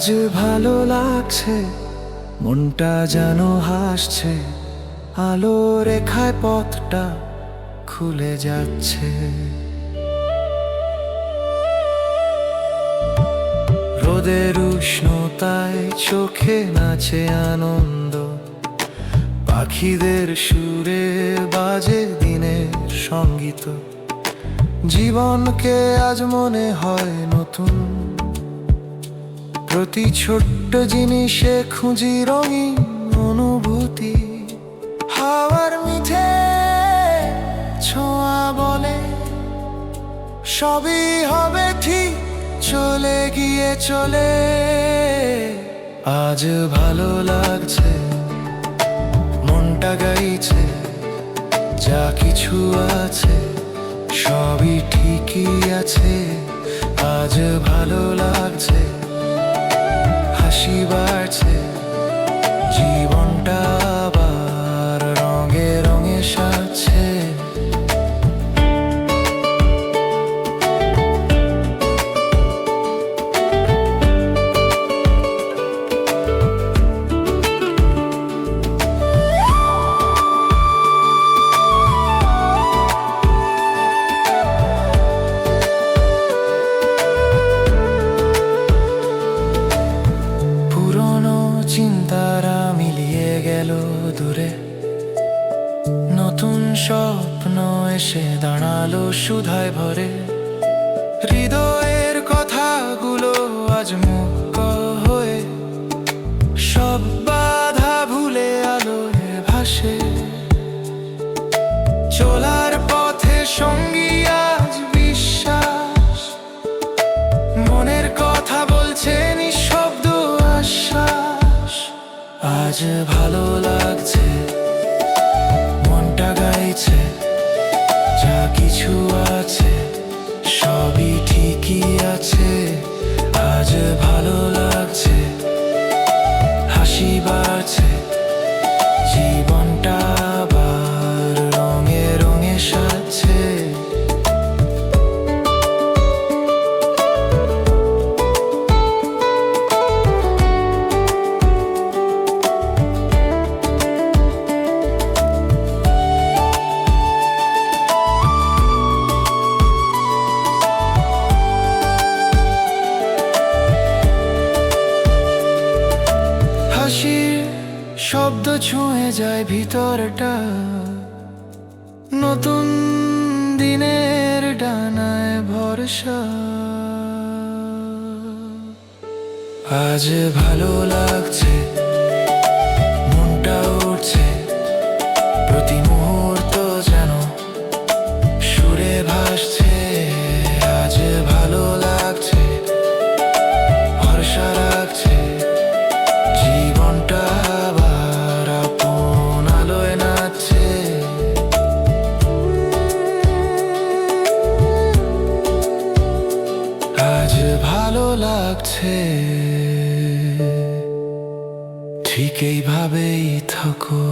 আজ ভালো লাগছে, মনটা যেন হাসছে, আলো রেখায় পথটা খুলে যাচ্ছে। রোদের উষ্ণতায় চোখে নাচে আনন্দ, পাখিদের সুরে বাজে দিনের সঙ্গীত। জীবনকে আজ মনে হয় নতুন, প্রতি ছোট্ট জিনিসে খুঁজি রঙিন অনুভূতি। হাওয়ার মিঠে ছোঁয়া বলে সবই হবে ঠিক, চলে গিয়ে চলে। আজ ভালো লাগছে, মনটা গাইছে, যা কিছু আছে সবই ঠিকই আছে। আজ ভালো লাগছে, হাসি বাড়ছে, জীবনটা আবার রঙে রঙে সাজছে। চিন্তারা মিলিয়ে গেল দূরে, নতুন স্বপ্ন এসে দাঁড়ালো সুধায় ভরে। হৃদয়ের কথাগুলো আজ মুক্ত হয়ে, সব বাধা ভুলে আলোয় ভাসে। চলার পথে সঙ্গী আজ বিশ্বাস, মনের কথা বলছে নিঃশব্দ আশ্বাস। আজ ভালো লাগছে, মনটা গাইছে, যা কিছু আছে সবই ঠিকই আছে। আজ ভালো লাগছে, হাসি বাড়ছে, জীবনটা আবার রঙে রঙে সাজছে। হাসির শব্দ ছুঁয়ে যায় ভিতরটা, নতুন দিনের ডানায় ভরসা। আজ ভালো লাগছে, মনটা উঠছে, প্রতি মুহূর্ত যেন সুরে ভাসছে। আজ ভালো লাগছে, ভরসা রাখছে, জীবনটা আবার আপন আলোয় নাচছে। আজ ভালো লাগছে, ঠিক এইভাবেই থাকো।